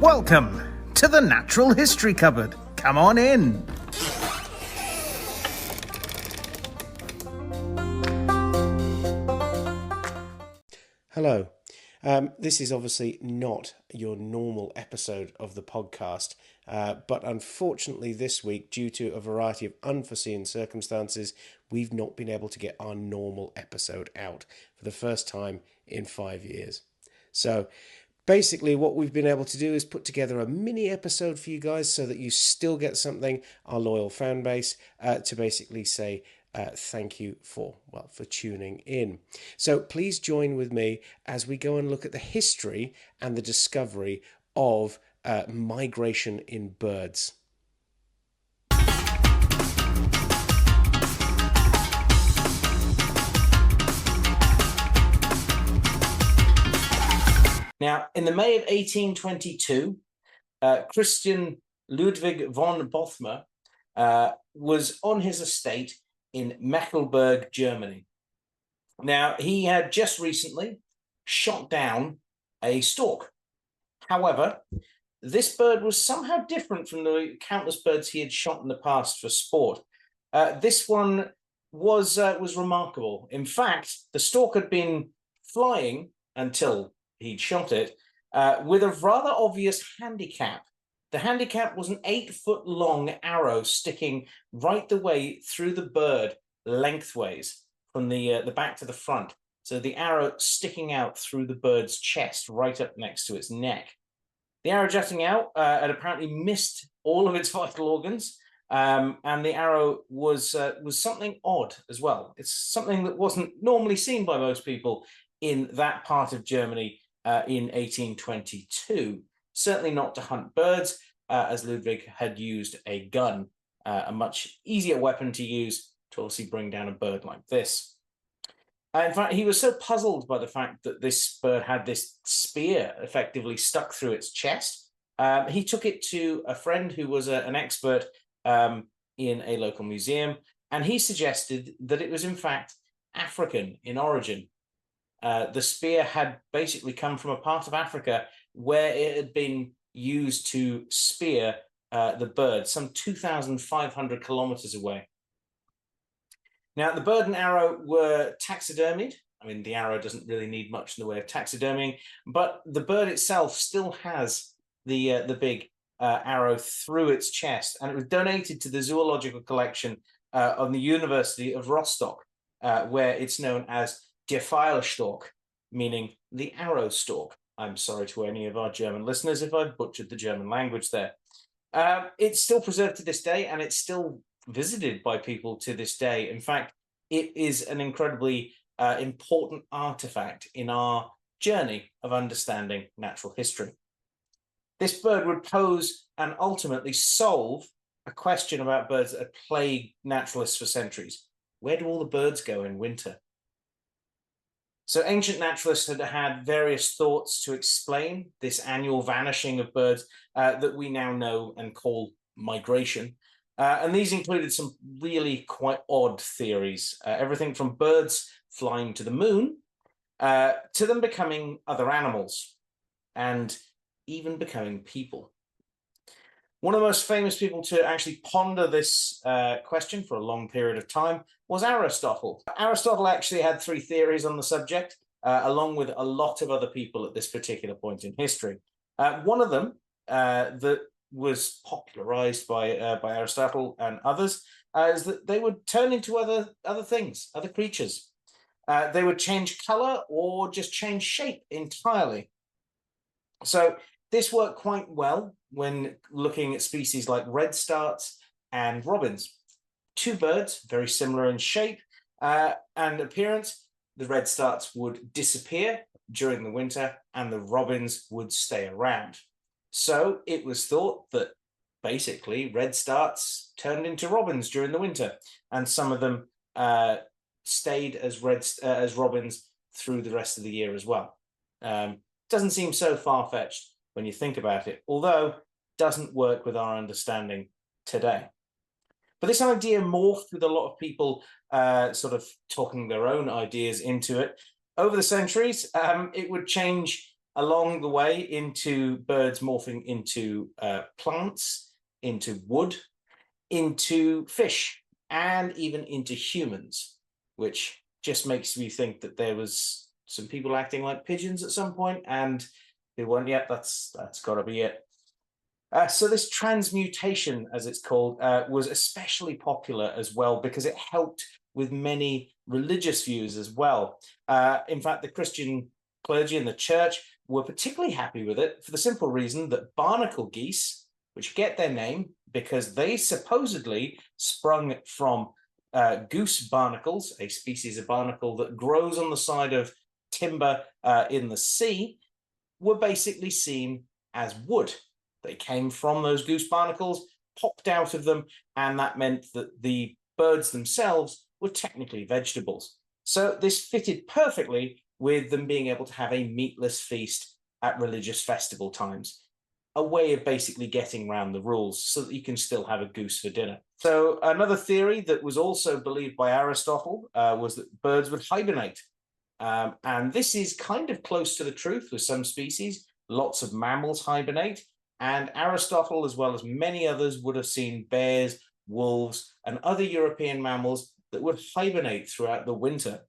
Welcome to the Natural History Cupboard. Come on in. Hello. This is obviously not your normal episode of the podcast, but unfortunately this week, due to a variety of unforeseen circumstances, we've not been able to get our normal episode out for the first time in 5 years. So basically what we've been able to do is put together a mini episode for you guys so that you still get something, our loyal fan base, to basically say thank you for tuning in. So please join with me as we go and look at the history and the discovery of migration in birds. Now, in the May of 1822, Christian Ludwig von Bothmer was on his estate in Mecklenburg, Germany. Now, he had just recently shot down a stork. However, this bird was somehow different from the countless birds he had shot in the past for sport. This one was remarkable. In fact, the stork had been flying until he'd shot it with a rather obvious handicap. The handicap was an 8-foot-long arrow sticking right the way through the bird lengthways from the back to the front. So the arrow sticking out through the bird's chest right up next to its neck. The arrow jutting out had apparently missed all of its vital organs, and the arrow was something odd as well. It's something that wasn't normally seen by most people in that part of Germany in 1822. Certainly not to hunt birds, as Ludwig had used a gun, a much easier weapon to use to obviously bring down a bird like this. In fact, he was so puzzled by the fact that this bird had this spear effectively stuck through its chest. He took it to a friend who was an expert in a local museum, and he suggested that it was in fact African in origin. The spear had basically come from a part of Africa where it had been used to spear the bird, some 2,500 kilometers away. Now, the bird and arrow were taxidermied. I mean, the arrow doesn't really need much in the way of taxidermying, but the bird itself still has the big arrow through its chest, and it was donated to the zoological collection of the University of Rostock, where it's known as Der Pfeilstorch, meaning the arrow stork. I'm sorry to any of our German listeners if I've butchered the German language there. It's still preserved to this day, and it's still visited by people to this day. In fact, it is an incredibly important artifact in our journey of understanding natural history. This bird would pose and ultimately solve a question about birds that have plagued naturalists for centuries. Where do all the birds go in winter? So ancient naturalists had had various thoughts to explain this annual vanishing of birds that we now know and call migration. And these included some really quite odd theories, everything from birds flying to the moon to them becoming other animals and even becoming people. One of the most famous people to actually ponder this question for a long period of time was Aristotle. Aristotle actually had 3 theories on the subject, along with a lot of other people at this particular point in history. One of them that was popularized by Aristotle and others is that they would turn into other things, other creatures. They would change color or just change shape entirely. So this worked quite well when looking at species like redstarts and robins. 2 birds, very similar in shape and appearance. The redstarts would disappear during the winter and the robins would stay around. So it was thought that basically redstarts turned into robins during the winter, and some of them stayed as robins through the rest of the year as well. Doesn't seem so far-fetched when you think about it, although doesn't work with our understanding today. But this idea morphed with a lot of people sort of talking their own ideas into it. Over the centuries, it would change along the way into birds morphing into plants, into wood, into fish, and even into humans, which just makes me think that there was some people acting like pigeons at some point, and they weren't yet. That's got to be it. So this transmutation, as it's called, was especially popular as well because it helped with many religious views as well. In fact, the Christian clergy and the church were particularly happy with it for the simple reason that barnacle geese, which get their name because they supposedly sprung from goose barnacles, a species of barnacle that grows on the side of timber in the sea, were basically seen as wood. They came from those goose barnacles, popped out of them, and that meant that the birds themselves were technically vegetables. So this fitted perfectly with them being able to have a meatless feast at religious festival times, a way of basically getting around the rules so that you can still have a goose for dinner. So another theory that was also believed by Aristotle was that birds would hibernate. And this is kind of close to the truth with some species. Lots of mammals hibernate. And Aristotle, as well as many others, would have seen bears, wolves, and other European mammals that would hibernate throughout the winter.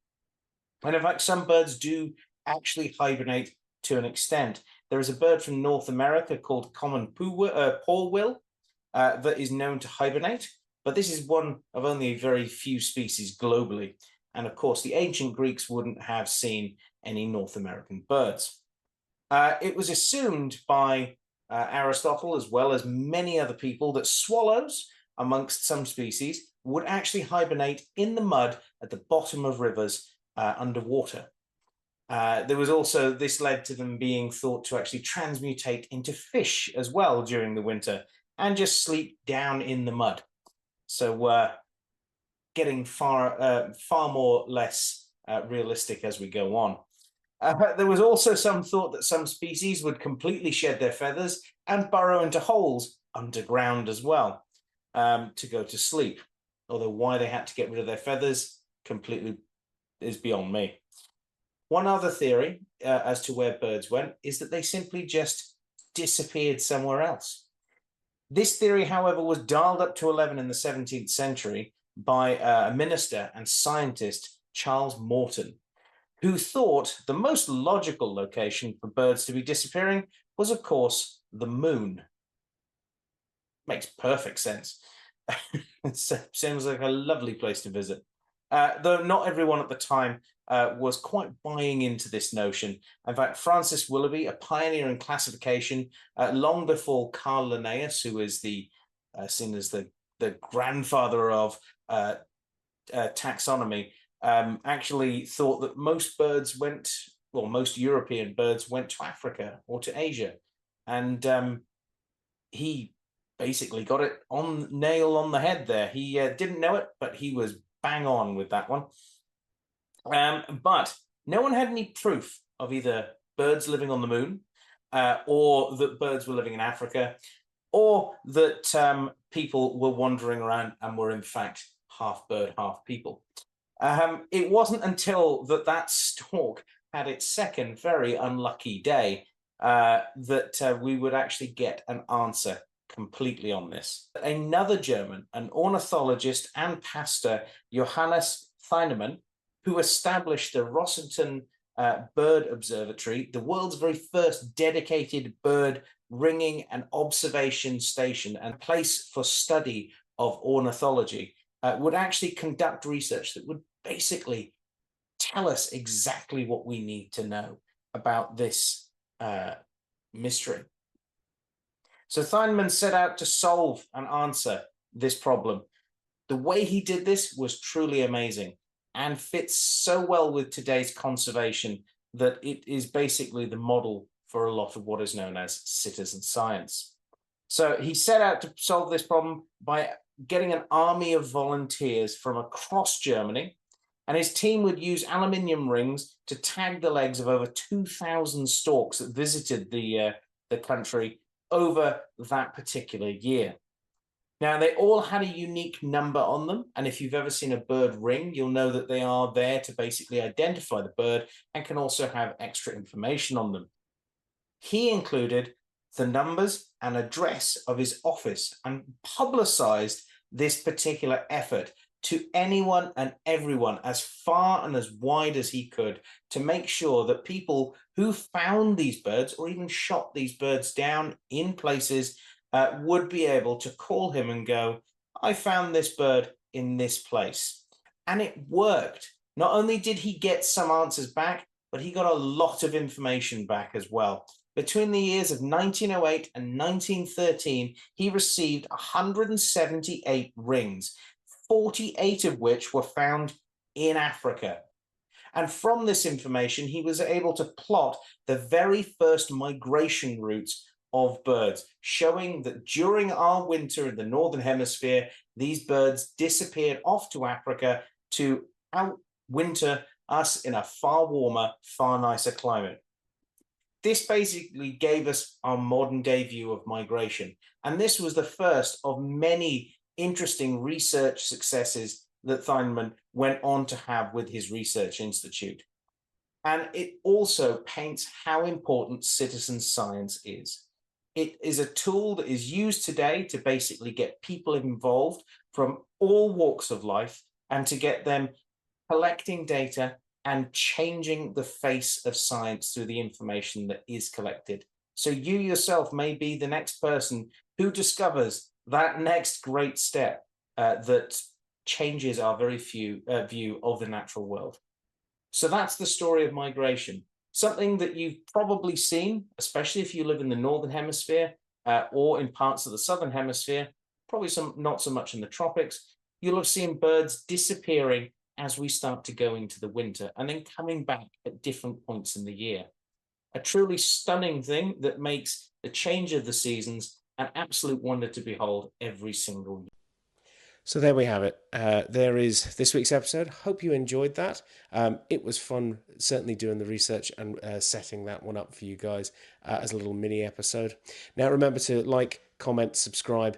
And in fact, some birds do actually hibernate to an extent. There is a bird from North America called common porwheel that is known to hibernate, but this is one of only a very few species globally. And of course, the ancient Greeks wouldn't have seen any North American birds. It was assumed by Aristotle, as well as many other people, that swallows, amongst some species, would actually hibernate in the mud at the bottom of rivers underwater. There was also, this led to them being thought to actually transmutate into fish as well during the winter and just sleep down in the mud. So getting far more less realistic as we go on. There was also some thought that some species would completely shed their feathers and burrow into holes underground as well to go to sleep. Although why they had to get rid of their feathers completely is beyond me. One other theory as to where birds went is that they simply just disappeared somewhere else. This theory, however, was dialed up to 11 in the 17th century by a minister and scientist, Charles Morton, who thought the most logical location for birds to be disappearing was, of course, the moon. Makes perfect sense. It seems like a lovely place to visit. Though not everyone at the time was quite buying into this notion. In fact, Francis Willoughby, a pioneer in classification, long before Carl Linnaeus, who is seen as the grandfather of taxonomy, actually thought that most birds most European birds went to Africa or to Asia. And he basically got it nail on the head there. He didn't know it, but he was bang on with that one. But no one had any proof of either birds living on the moon or that birds were living in Africa or that people were wandering around and were in fact half bird, half people. It wasn't until that stork had its second very unlucky day that we would actually get an answer completely on this. Another German, an ornithologist and pastor, Johannes Teemill, who established the Rossington Bird Observatory, the world's very first dedicated bird ringing and observation station and place for study of ornithology, would actually conduct research that would basically tell us exactly what we need to know about this mystery. So Feynman set out to solve and answer this problem. The way he did this was truly amazing and fits so well with today's conservation that it is basically the model for a lot of what is known as citizen science. So he set out to solve this problem by getting an army of volunteers from across Germany, and his team would use aluminium rings to tag the legs of over 2,000 storks that visited the country over that particular year. Now, they all had a unique number on them, and if you've ever seen a bird ring, you'll know that they are there to basically identify the bird and can also have extra information on them. He included the numbers and address of his office and publicized this particular effort to anyone and everyone as far and as wide as he could, to make sure that people who found these birds or even shot these birds down in places would be able to call him and go, I found this bird in this place. And it worked. Not only did he get some answers back, but he got a lot of information back as well. Between the years of 1908 and 1913, he received 178 rings, 48 of which were found in Africa. And from this information, he was able to plot the very first migration routes of birds, showing that during our winter in the Northern Hemisphere, these birds disappeared off to Africa to outwinter us in a far warmer, far nicer climate. This basically gave us our modern day view of migration. And this was the first of many interesting research successes that Feynman went on to have with his research institute. And it also paints how important citizen science is. It is a tool that is used today to basically get people involved from all walks of life and to get them collecting data and changing the face of science through the information that is collected. So you yourself may be the next person who discovers that next great step that changes our very view of the natural world. So that's the story of migration, something that you've probably seen, especially if you live in the Northern Hemisphere or in parts of the Southern Hemisphere, probably not so much in the tropics. You'll have seen birds disappearing as we start to go into the winter and then coming back at different points in the year. A truly stunning thing that makes the change of the seasons an absolute wonder to behold every single year. So there we have it. There is this week's episode. Hope you enjoyed that. It was fun, certainly doing the research and setting that one up for you guys as a little mini episode. Now remember to like, comment, subscribe,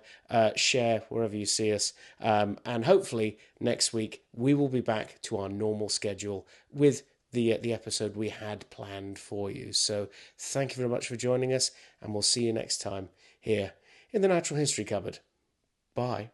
share wherever you see us. And hopefully next week we will be back to our normal schedule with the episode we had planned for you. So thank you very much for joining us, and we'll see you next time here in the Natural History Cupboard. Bye.